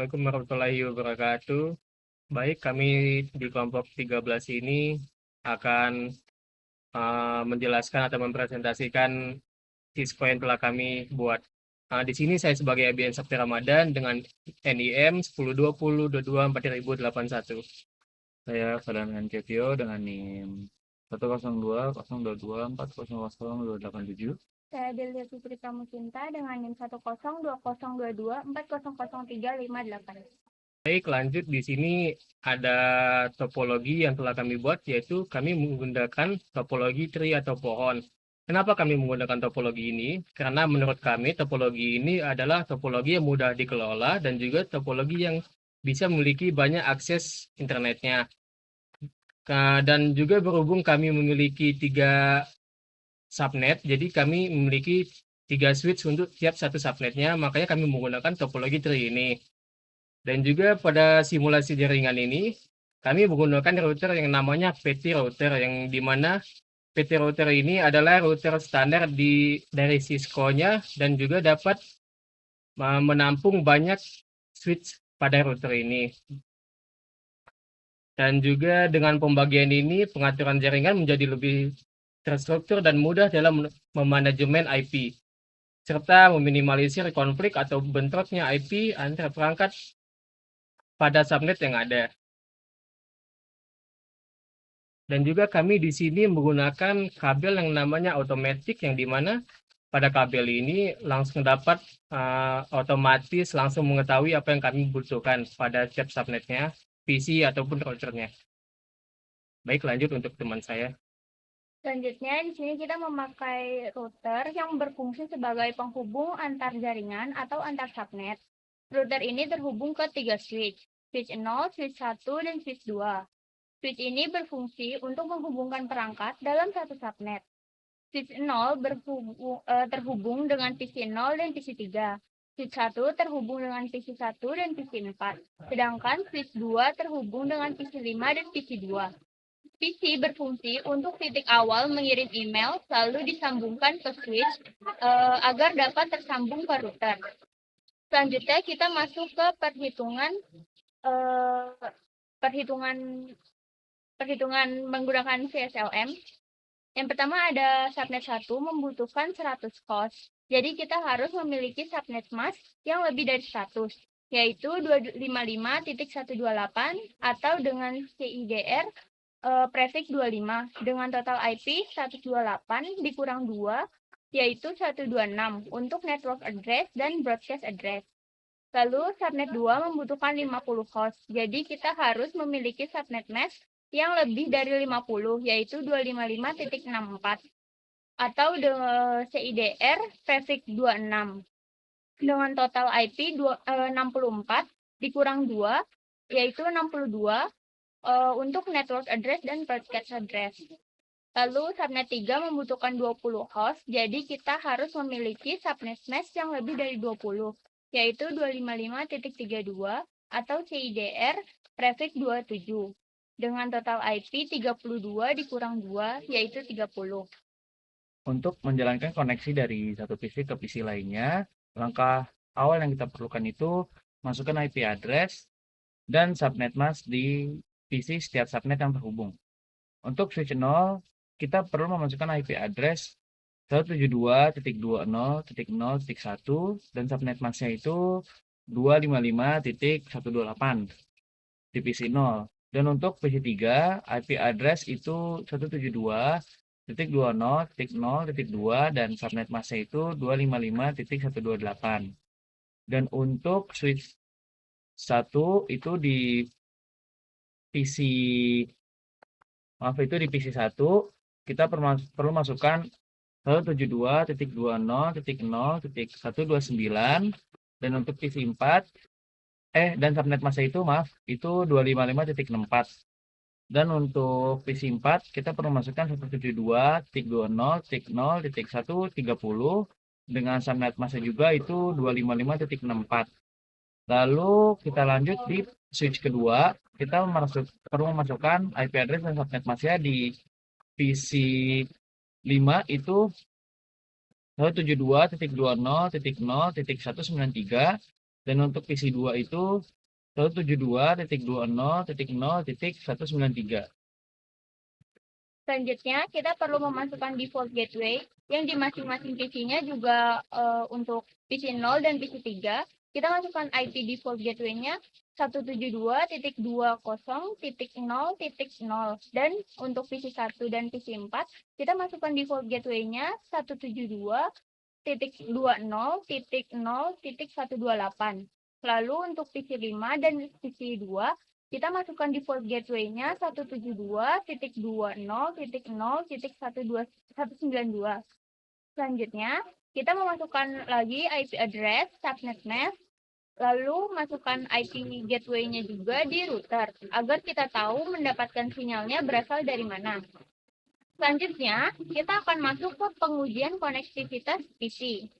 Assalamualaikum warahmatullahi wabarakatuh. Baik, kami di kelompok 13 ini akan menjelaskan atau mempresentasikan Cisco yang telah kami buat. Di sini saya sebagai ABN Sakti Ramadan dengan NIM 1020224081. Saya Ferdinand Kevio dengan NIM 1020022400287. Saya Delia Fitri Pramucinta dengan NIM 1020204003558. Baik, lanjut di sini ada topologi yang telah kami buat, yaitu kami menggunakan topologi tree atau pohon. Kenapa kami menggunakan topologi ini? Karena menurut kami topologi ini adalah topologi yang mudah dikelola dan juga topologi yang bisa memiliki banyak akses internetnya. Dan juga berhubung kami memiliki 3 subnet, jadi kami memiliki 3 switch untuk tiap satu subnetnya, makanya kami menggunakan topologi tree ini. Dan juga pada simulasi jaringan ini, kami menggunakan router yang namanya PT router, yang dimana PT router ini adalah router standar dari Cisco-nya dan juga dapat menampung banyak switch pada router ini. Dan juga dengan pembagian ini, pengaturan jaringan menjadi lebih terstruktur dan mudah dalam memanajemen IP, serta meminimalisir konflik atau bentroknya IP antar perangkat pada subnet yang ada. Dan juga kami di sini menggunakan kabel yang namanya automatic, yang dimana pada kabel ini langsung dapat otomatis langsung mengetahui apa yang kami butuhkan pada setiap subnetnya, PC ataupun routernya. Baik, lanjut untuk teman saya. Selanjutnya, di sini kita memakai router yang berfungsi sebagai penghubung antar jaringan atau antar subnet. Router ini terhubung ke 3 switch, switch 0, switch 1, dan switch 2. Switch ini berfungsi untuk menghubungkan perangkat dalam satu subnet. Switch 0 terhubung dengan PC 0 dan PC 3. Switch 1 terhubung dengan PC 1 dan PC 4. Sedangkan switch 2 terhubung dengan PC 5 dan PC 2. PC berfungsi untuk titik awal mengirim email, lalu disambungkan ke switch agar dapat tersambung ke router. Selanjutnya kita masuk ke perhitungan menggunakan VSLM. Yang pertama ada subnet 1 membutuhkan 100 host. Jadi kita harus memiliki subnet mask yang lebih dari 100, yaitu 255.128 atau dengan CIDR prefix 25 dengan total IP 128 dikurang 2, yaitu 126 untuk network address dan broadcast address. Lalu subnet 2 membutuhkan 50 host, jadi kita harus memiliki subnet mask yang lebih dari 50, yaitu 255.64 atau CIDR prefix 26 dengan total IP 64 dikurang 2, yaitu 62 untuk network address dan broadcast address. Lalu subnet 3 membutuhkan 20 host, jadi kita harus memiliki subnet mask yang lebih dari 20, yaitu 255.32 atau CIDR prefix 27 dengan total IP 32 dikurang 2, yaitu 30. Untuk menjalankan koneksi dari satu PC ke PC lainnya, langkah awal yang kita perlukan itu masukkan IP address dan subnet mask di PC setiap subnet yang terhubung. Untuk switch 0, kita perlu memasukkan IP address 172.20.0.1 dan subnet masknya itu 255.128 di PC 0. Dan untuk PC 3, IP address itu 172.20.0.2 dan subnet masknya itu 255.128. Dan untuk switch 1 itu di PC PC 1 kita perlu masukkan 172.20.0.129 dan untuk PC 4 dan subnet masknya itu 255.64. Dan untuk PC 4 kita perlu masukkan 172.20.0.130 dengan subnet masknya juga itu 255.64. Lalu kita lanjut di switch kedua, kita perlu memasukkan IP address dan subnet masknya di PC 5 itu 172.20.0.193 Dan untuk PC 2 itu 172.20.0.193. Selanjutnya, kita perlu memasukkan default gateway yang di masing-masing PC-nya juga untuk PC 0 dan PC 3. Kita masukkan IP default gateway-nya 172.20.0.0 dan untuk PC 1 dan PC 4 kita masukkan default gateway-nya 172.20.0.128. Lalu untuk PC 5 dan PC 2 kita masukkan default gateway-nya 172.20.0.192. Selanjutnya, kita memasukkan lagi IP address, subnet mask, lalu masukkan IP gateway-nya juga di router, agar kita tahu mendapatkan sinyalnya berasal dari mana. Selanjutnya, kita akan masuk ke pengujian konektivitas PC.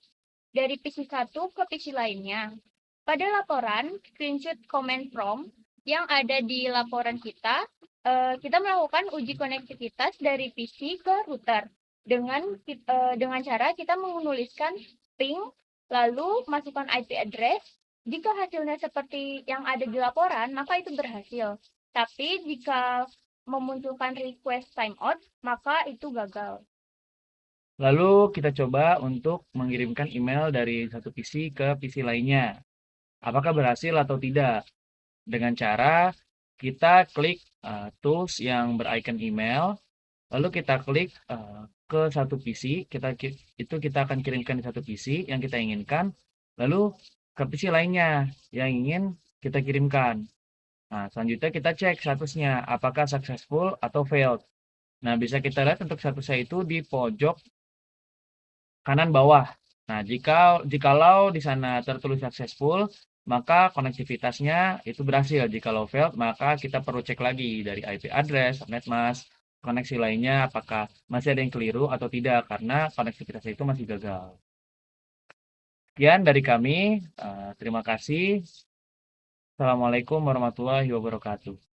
Dari PC 1 ke PC lainnya. Pada laporan, screenshot command prompt yang ada di laporan kita melakukan uji konektivitas dari PC ke router dengan cara kita menuliskan ping, lalu masukkan IP address. Jika hasilnya seperti yang ada di laporan, maka itu berhasil. Tapi jika memunculkan request timeout, maka itu gagal. Lalu kita coba untuk mengirimkan email dari satu PC ke PC lainnya. Apakah berhasil atau tidak? Dengan cara kita klik tools yang bericon email, lalu kita klik ke satu PC, kita akan kirimkan di satu PC yang kita inginkan, lalu ke PC lainnya yang ingin kita kirimkan. Nah, selanjutnya kita cek statusnya, apakah successful atau failed. Nah, bisa kita lihat untuk statusnya itu di pojok kanan bawah. Nah, jikalau di sana tertulis successful, maka konektivitasnya itu berhasil. Jikalau failed, maka kita perlu cek lagi dari IP address, subnet mask, koneksi lainnya apakah masih ada yang keliru atau tidak, karena konektivitas itu masih gagal. Sekian dari kami. Terima kasih. Assalamualaikum warahmatullahi wabarakatuh.